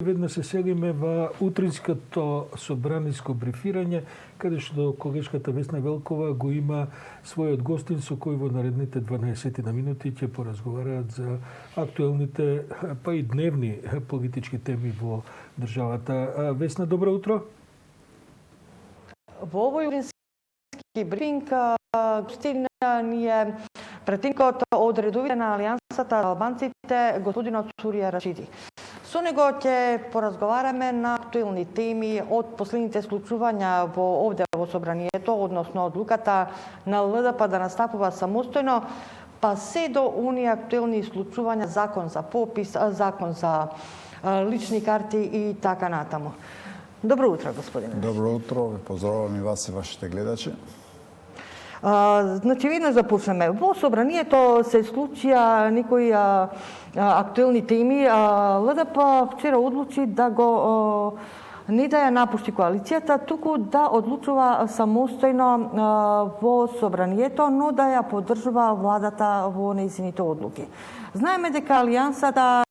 Веднаш се селиме во утринското собраниско брифирање, каде што колешката Весна Велкова го има својот гостин со кој во наредните 12 минути ќе поразговараат за актуелните, па и дневни политички теми во државата. Весна, добро утро. Во овој утрински брифинг гостин ни е претинкот од редовите на Алијансата за албанците, господинот Сурија Рашиди. Со него ќе поразговараме на актуелни теми од последните случувања овде во собранието, односно одлуката на ЛДП да настапува самостојно, па се до оние актуелни случувања, закон за попис, закон за лични карти и така натаму. Добро утро, господине. Добро утро, ве поздравувам и вас и вашите гледачи. Значи, веднаш да почнеме. Во собранието се случија некои актуелни теми. ЛДП вчера одлучи да го не да ја напушти коалицијата, туку да одлучува самостојно во собранието, но да ја поддржува владата во нејзините одлуки. Знаеме дека Алијансата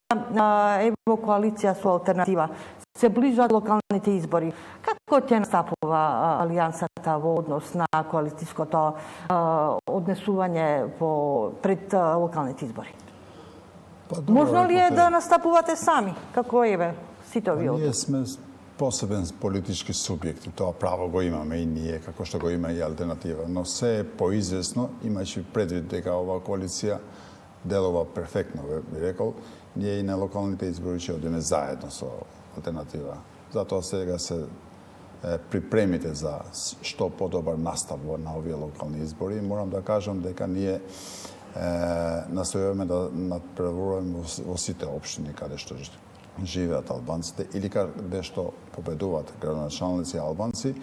е во коалиција со алтернатива. Се ближат локалните избори. Како ќе настапува Алијансата во однос на коалицијското однесување пред локалните избори? Можно ли е да настапувате сами, како еве сите овие? Ние сме посебен политички субјекти, тоа право го имаме и ние, како што го има и алтернатива, но се е поизвестно, имајќи предвид дека оваа коалиција делува перфектно, би рекол, ние и на локалните избори ќе одиме заедно со алтернатива. Затоа сега се припремите за што подобар настап на овие локални избори. Морам да кажам дека ние настојуваме да надпреваруваме во сите општини каде што живеат албанците или каде што победуваат градоначалници албанци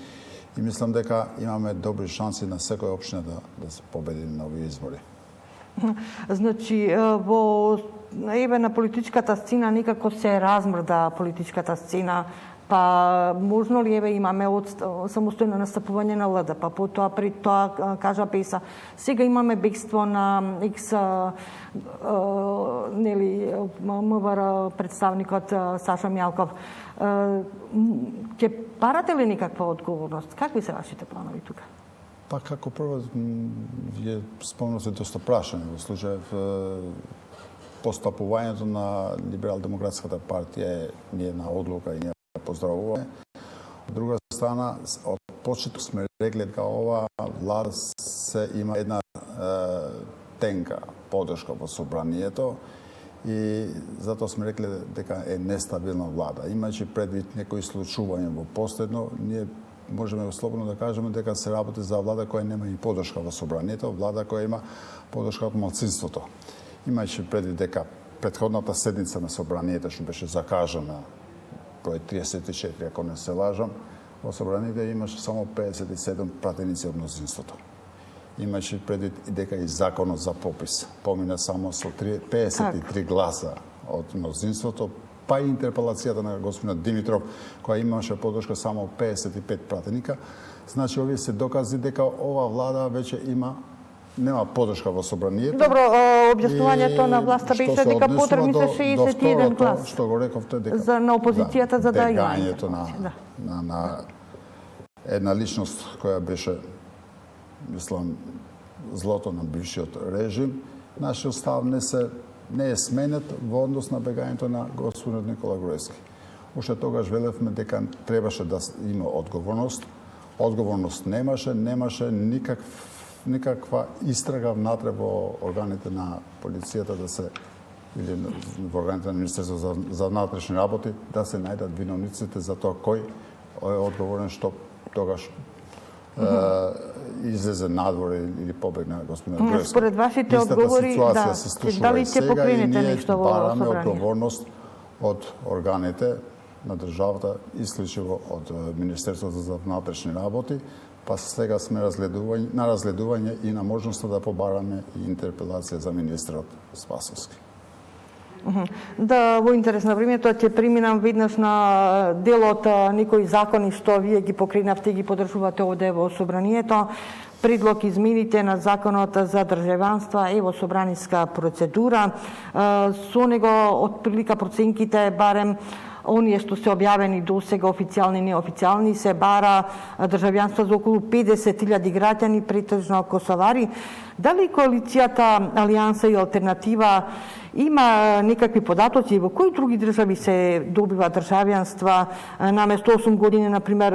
и мислам дека имаме добри шанси на секоја општина да се победи на овие избори. Значи, во на политичката сцена некако се размрда политичката сцена, па можно ли имаме самостојно настапување на ЛДП, потоа пред тоа кажа Песа. Сега имаме бегство на МВР представникот Саша Мјалков. Ќе парате ли никаква одговорност? Какви се вашите планови тука? Па како прво, вие спомнате доста прашање во случајов постапувањето на Либерал-демократската партија е една одлука и ние поздравуваме. Од друга страна, од почеток сме рекли дека ова влада се има една тенка поддршка во собранието и затоа сме рекли дека е нестабилна влада. Имајќи предвид некои случувања во последно, ние можеме слободно да кажеме дека се работи за влада која нема и поддршка во собранието, влада која има поддршка од малцинството. Имајќи предвид дека претходната седница на собранието што беше закажана број 34, ако не се лажам, во собранието имаше само 57 пратеници од мнозинството. Имајќи предвид и дека и законот за попис помина само со 53 гласа од мнозинството, па и интерпелацијата на господинот Димитров, која имаше поддршка само 55 пратеника. Значи, овие се докази дека ова влада веќе нема поддршка во собранието. Добро, објаснувањето на власта беше дека потребни се 61 глас. Што го рековте дека на опозицијата за да има дегањето на една личност која беше, мислам, злото на бившиот режим, нашиот став не е сменет во однос на бегањето на господинот Никола Груевски. Уште тогаш велевме дека требаше да има одговорност. Одговорност немаше никаква истрага внатре во органите на полицијата или во органите на Министерството за внатрешни работи да се најдат виновниците за тоа кој е одговорен што тогаш излезе надвор или побегна господин Груевски. Според вашите одговори, дали ќе покренете нешто во бараме одговорност од органите на државата, исклучиво од Министерството за внатрешни работи, па сега сме на разгледување и на можноста да побараме и интерпелација за министерот Спасовски. Да, во интерес на времето ќе преминам веднаш на делот некои закони што вие ги покренавте и ги поддржувате овде во собранието. Предлог измените на законот за државанство е во собраниска процедура. Со него, од прилика проценките, барем оние што се објавени до сега официјални и неофицијални, се бара државјанство за околу 50.000 граѓани, претежно косовари. Дали коалицијата Алијанса и Алтернатива има некакви податоци во кои други држави се добива државјанства наместо 8 години, например,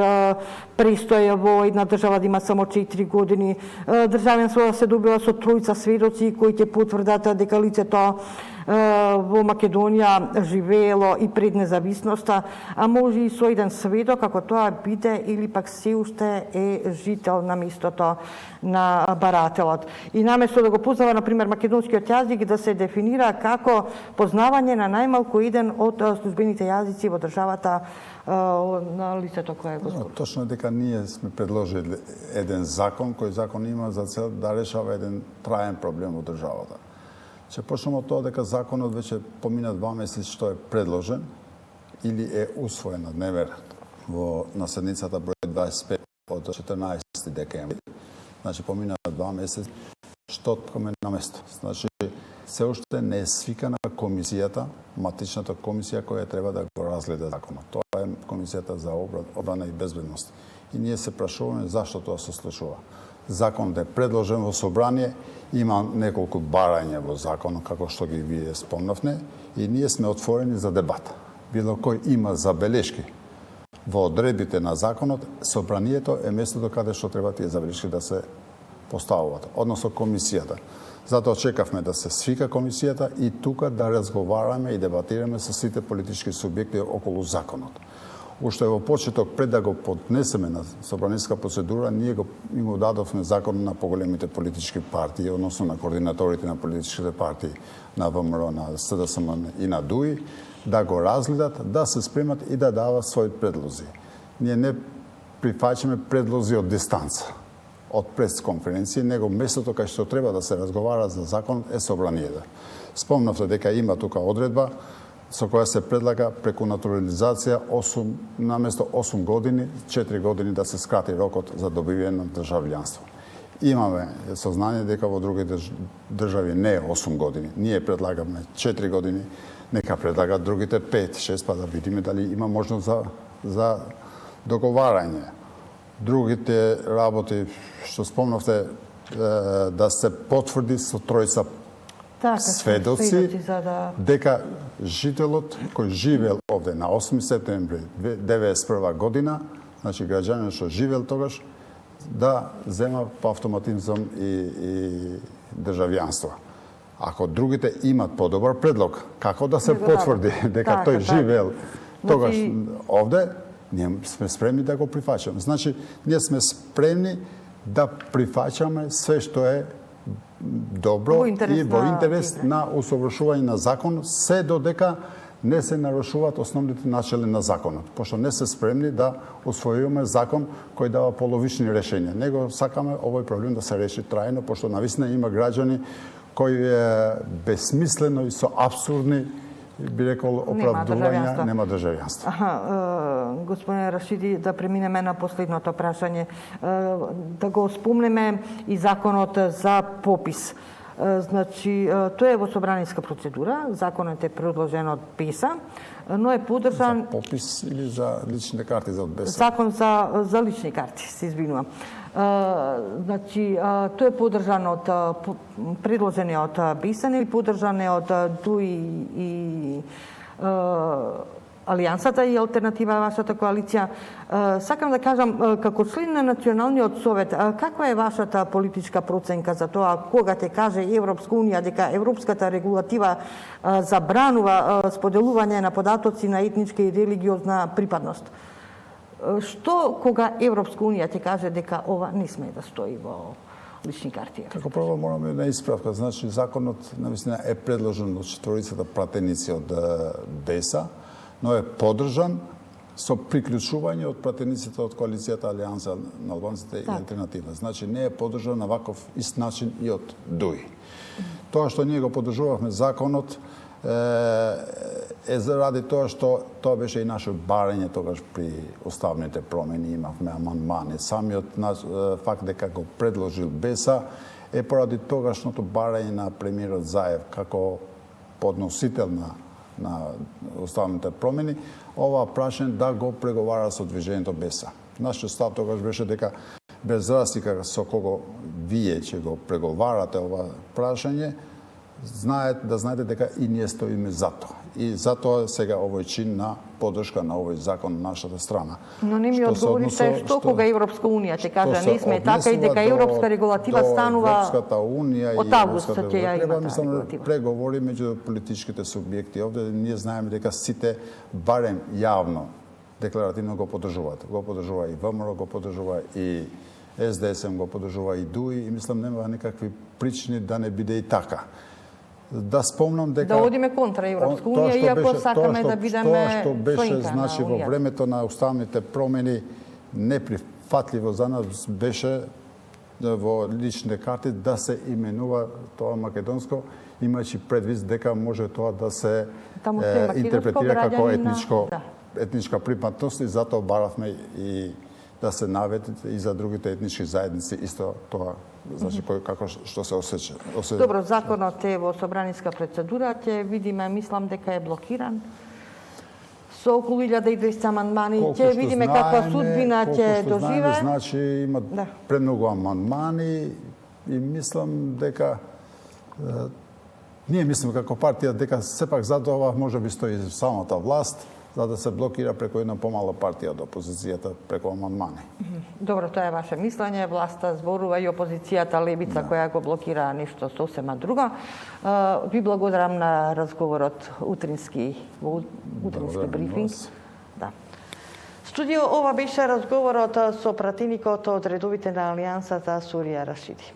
престоја во една држава да има само 4 години. Државјанство се добива со тројца сведоци кои ќе потврдат дека лицето во Македонија живеело и пред независноста, а може и со еден сведок, ако тоа биде или пак се уште е жител на местото на барателот. И наместо да го познава, например, македонскиот јазик, да се дефинира како познавање на најмалку еден од службените јазици во државата на лицето кое го зборува. Точно дека ние сме предложили еден закон, кој закон има за цел да решава еден траен проблем во државата. Ќе почнемо од тоа дека законот веќе помина 2 месеци што е предложен или е усвоен на дневен ред на седницата број 25 од 14 декември. Значи помина 2 месеци што коме на место. Значи се уште не е свикана комисијата, матичната комисија која треба да го разгледа законот. Тоа е комисијата за одбрана и безбедност. И ние се прашуваме зашто тоа се случува. Законот е предложен во собрание, има неколку барања во законот, како што ги вие спомнавте, и ние сме отворени за дебата. Било кој има забелешки во одредбите на законот, собранието е местото каде што треба тие забелешки да се поставуваат, односно комисијата. Затоа чекавме да се свика комисијата и тука да разговараме и дебатираме со сите политички субјекти околу законот. Уште во почеток, пред да го поднесеме на собраниска процедура, ние го дадовме закон на поголемите политички партии, односно на координаторите на политичките партии, на ВМРО, на СДСМ и на ДУИ, да го разгледат, да се спремат и да дават своји предлози. Ние не прифаќаме предлози од дистанца, од пресконференција, него местото кај што треба да се разговара за законот е собранието. Спомнавте дека има тука одредба со која се предлага преку натурализација наместо 8 години, 4 години да се скрати рокот за добивање на државјанство. Имаме сознание дека во други држави не е 8 години. Ние предлагаме 4 години, нека предлагат другите 5-6, па да видиме дали има можност за договарање. Другите работи што спомнавте да се потврди со тројца сведоци дека жителот кој живеел овде на 8 септември 1991 година, значи граѓанин што живеел тогаш, да зема по автоматизам и државјанство. Ако другите имат подобар предлог, како да се потврди дека тој живеел тогаш овде, ние сме спремни да го прифаќаме. Значи, ние сме спремни да прифаќаме све што е добро и во интерес на усовршување на закон, се додека не се нарушуваат основните начели на законот, пошто не се спремни да усвојуваме закон кој дава половични решења. Него сакаме овој проблем да се реши трајно, пошто навистина има граѓани кои безсмислено и со абсурдни, би рекол, оправдувања нема државјанство. Господине Рашиди, да преминеме на последното прашање. Да го спомнеме и законот за попис. Значи, тој е во собраниска процедура, законот е предложен од БЕСА, но е поддржан... За попис или за личните карти за БЕСА? Закон за лични карти, се извинувам. Значи, тој е поддржан од предложен од БЕСА или поддржан од ДУИ и Алијансата и Алтернатива, вашата коалиција. Сакам да кажам, како член на Националниот совет, каква е вашата политичка проценка за тоа кога те каже Европска унија дека европската регулатива забранува споделување на податоци на етничка и религиозна припадност? Што кога Европска унија те каже дека ова не сме да стои во лични карти? Како прво мораме да исправка. Значи, законот навистина е предложен од четворицата пратеници од БЕСА, но е поддржан со приклучување од пратениците од коалицијата Алијанса на албанците и Алтернатива. Значи, не е поддржан на ваков ист начин и од ДУИ. Тоа што ние го поддржувавме законот е заради тоа што тоа беше и наше барање тогаш при уставните промени, имавме амандмани. Самиот факт дека го предложил БЕСА е поради тогашното барање на премиерот Заев како подносител на на уставните промени, ова прашање да го преговара со движењето БЕСА. Нашиот став тогаш беше дека без разлика со кого вие ќе го преговарате ова прашање, да знаете дека и ние стоиме за тоа. И затоа сега овој чин на поддршка на овој закон на нашата страна. Но не ми одговорите што кога Европска унија ќе каже не сме така и дека европска регулатива станува Европската унија од август ќе ја има таа регулатива. Преговори меѓу политичките субјекти. Овде ние знаеме дека сите барем јавно декларативно го поддржуваат. Го поддржува и ВМРО, го поддржува и СДСМ, го поддржува и ДУИ и мислам нема никакви причини да не биде и така. Да спомнам дека да одиме контра Европска унија, иако сакаме да бидеме тоа што беше членка на во Унијата. времето на уставните промени неприфатливо за нас беше во личните карти да се именува тоа македонско, имајќи предвид дека може тоа да се Таму што е македонско интерпретира како граѓанина, етничка припатност и затоа баравме и да се наведат и за другите етнички заедници исто тоа, значи како што се осеќа. Добро, законот е во собраниска процедура, ќе видиме, мислам дека е блокиран. Со околу 1200 амандмани, ќе видиме каква судбина ќе доживее. Значи има премногу амандмани и мислам дека ние мислиме како партија дека сепак за тоа можеби стои самата власт, за да се блокира преку една помала партија од опозицијата преку амандмани. Добро, тоа е ваше мислење. Власта зборува и опозицијата левица која го блокира нешто сосема друго. Ви благодарам на разговорот утрински брифинг. Да. Студио, ова беше разговорот со пратеникот од редовите на Алијансата Сурија Рашиди.